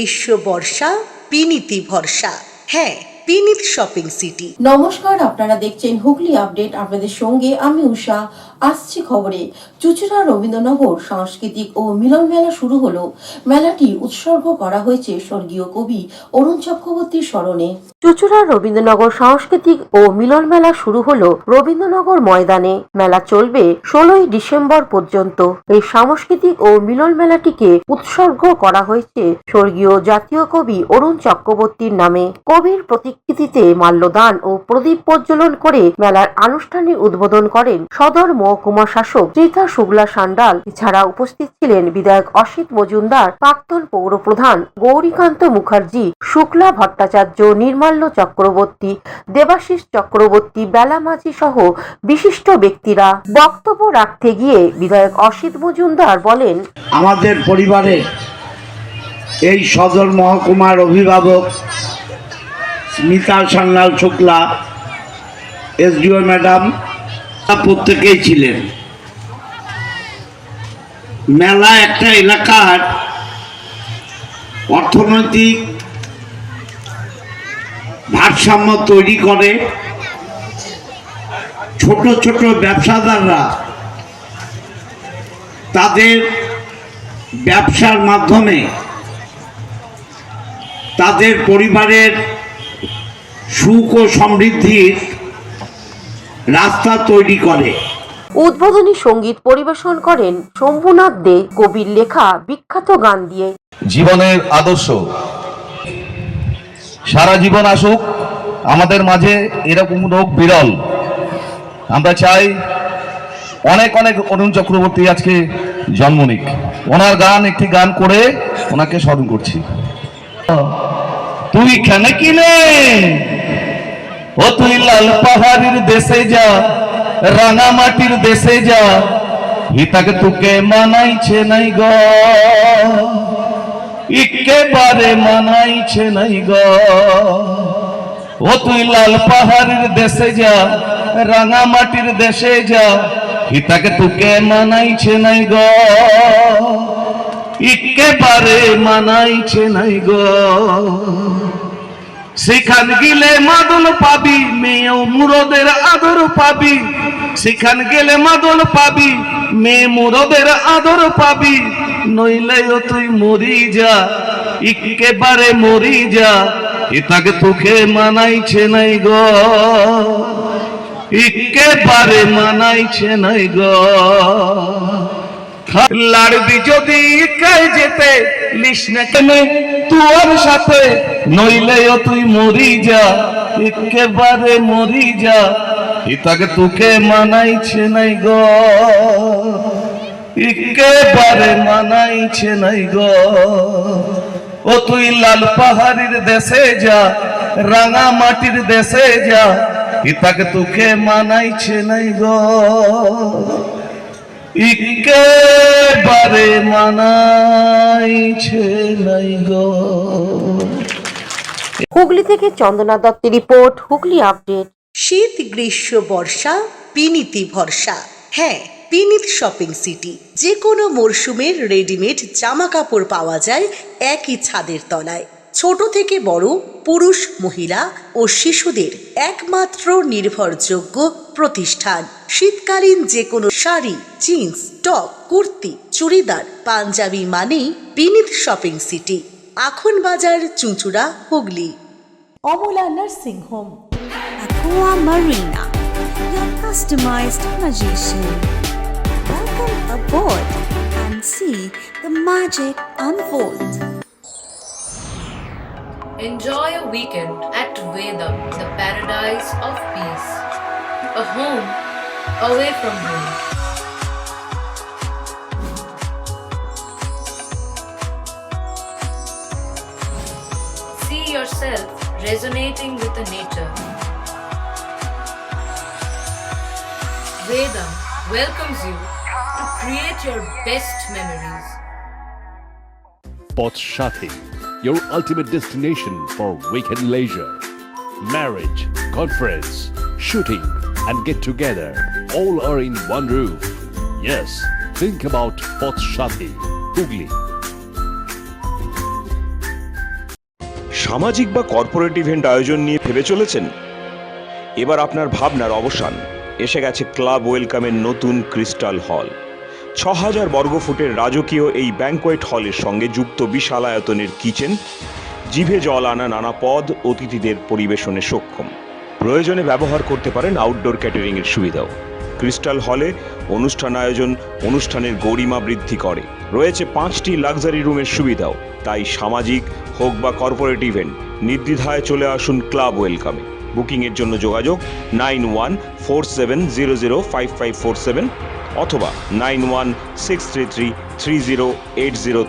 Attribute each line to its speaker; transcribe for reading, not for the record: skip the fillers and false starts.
Speaker 1: গ্রীষ্ম বর্ষা পিনিতি ভরসা। হ্যাঁ, পিনিত শপিং সিটি।
Speaker 2: নমস্কার, আপনারা দেখছেন হুগলি আপডেট। আপনাদের সঙ্গে আমি উষা। আসছি খবরে। চুঁচুড়া রবীন্দ্রনগর সাংস্কৃতিক ও মিলন মেলা শুরু হলো। মেলাটি উৎসর্গ করা হয়েছে স্বর্গীয় কবি অরুণ চক্রবর্তীর স্মরণে। চুঁচুড়া রবীন্দ্রনগর সাংস্কৃতিক ও মিলন মেলা শুরু হলো রবীন্দ্রনগর ময়দানে। মেলা চলবে 16ই ডিসেম্বর পর্যন্ত। এই সাংস্কৃতিক ও মিলন মেলাটিকে উৎসর্গ করা হয়েছে স্বর্গীয় জাতীয় কবি অরুণ চক্রবর্তীর নামে। কবির প্রতিকৃতিতে মাল্যদান ও প্রদীপ প্রজ্বলন করে মেলার আনুষ্ঠানিক উদ্বোধন করেন সদর মহকুমা শাসক ত্রিতা শুক্লা সান্যাল। এছাড়া উপস্থিত ছিলেন বিধায়ক অসিত মজুমদার, প্রাক্তন পৌরপ্রধান গৌরীকান্ত মুখার্জি, শুক্লা ভট্টাচার্য, নির্মাল্য চক্রবর্তী, দেবাশিস চক্রবর্তী, বেলা মাঝি সহ বিশিষ্ট ব্যক্তিরা। বক্তব্য রাখতে গিয়ে বিধায়ক অসিত মজুমদার বলেন,
Speaker 3: আমাদের পরিবারে এই সদর মহকুমার অভিভাবক স্মিতা সান্যাল শুক্লা, এসডিও ম্যাডাম প্রত্যেকেই ছিলেন। মেলা একটা এলাকার অর্থনৈতিক ভারসাম্য তৈরি করে। ছোট ছোট ব্যবসাদাররা তাদের ব্যবসার মাধ্যমে তাদের পরিবারের সুখ ও সমৃদ্ধির রাস্তা তৈরি করে।
Speaker 2: উদ্বোধনী সঙ্গীত পরিবেশন করেন শম্ভুনাথ দে কবির লেখা বিখ্যাত গান দিয়ে।
Speaker 4: জীবনের আদর্শ সারা জীবন আসুক আমাদের মাঝে, এরকম লোক বিরল। আমরা চাই অনেক অনেক অরুণ চক্রবর্তী আজকে জন্ম নিক। ওনার গান একটি গান করে ওনাকে স্মরণ করছি। তুই কেন কিনে ও তুই লাল পাহাড়ের দেশে যা, রাঙা মাটির দেশে যা, হিতাকে তোকে মানাইছে নাই গ, একেবারে মানাইছে নাই গ। ও তুই লাল পাহাড়ের দেশে যা, রাঙা মাটির দেশে যা, হিতাকে তোকে মানাইছে নাই গ, একেবারে মানাইছে নাই গ। সেখান গেলে মাদল পাবি, মেয়েও মুরদের আদর পাবি। সেখান গেলে মাদল পাবি, মেয়ে মুরদের আদর পাবি। নইলেও তুই মরি যা, একেবারে মরি যা, এটাকে তোকে মানাইছে নাই গ, একেবারে মানাইছে নাই গ। লাড়বি যদি কায় যেতে লিস না কেন তোর সাথে, নইলেও তুই মরি যা, একেবারে মরি যা, এটাকে তোকে মানাইছে নাই গ, একেবারে মানাইছে নাই গ। ও তুই লাল পাহাড়ের দেশে যা, রাঙা মাটির দেশে যা, এটাকে তোকে মানাইছে নাই গ, একেবারে মানাইছে নাই গো।
Speaker 2: হুগলি থেকে চন্দনা দত্তের রিপোর্ট, হুগলি আপডেট।
Speaker 1: শীত গ্রীষ্ম বর্ষা পিনিতি ভরসা। হ্যাঁ, পিনিত শপিং সিটি। যে কোনো মরশুমের রেডিমেড জামা কাপড় পাওয়া যায় একই ছাদের তলায়। ছোট থেকে বড়, পুরুষ, মহিলা ও শিশুদের একমাত্র নির্ভরযোগ্য প্রতিষ্ঠান। শীতকালীন যে কোনো শাড়ি, জিন্স, টপ, কুর্তি, চুড়িদার, পাঞ্জাবি মানেই পিনিত শপিং সিটি। আখন বাজার, চুঁচুড়া, Hooghly.
Speaker 5: Amala nursing home, Aqua Marina, your customized magician. Welcome aboard and see the magic unfold.
Speaker 6: Enjoy a weekend at Vedam, the paradise of peace. A home away from home. See yourself resonating with the nature. Vedam welcomes you to create your best memories.
Speaker 7: Potshati, your ultimate destination for weekend leisure. Marriage, conference, shooting and get together all are in one roof. Yes, think about Potshati, Hugli.
Speaker 8: সামাজিক বা corporate event আয়োজন নিয়ে ভেবে চলেছেন? এবার আপনার ভাবনার অবসান। এসে গেছে ক্লাব ওয়েলকামের নতুন ক্রিস্টাল হল। ৬,০০০ বর্গফুটের রাজকীয় এই ব্যাংকোয়েট হলের সঙ্গে যুক্ত বিশাল আয়তনের কিচেন, জিভে জল আনা নানা পদ অতিথিদের পরিবেশনে সক্ষম। প্রয়োজনে ব্যবহার করতে পারেন আউটডোর ক্যাটারিং এর সুবিধাও। ক্রিস্টাল হলে অনুষ্ঠান আয়োজন অনুষ্ঠানের গরিমা বৃদ্ধি করে। রয়েছে 5টি লাক্সারি রুমের সুবিধাও। তাই সামাজিক হোক বা কর্পোরেট ইভেন্ট নির্দ্বিধায় চলে আসুন ক্লাব ওয়েলকামে। বুকিংয়ের জন্য যোগাযোগ 9147005547 অথবা 9163333080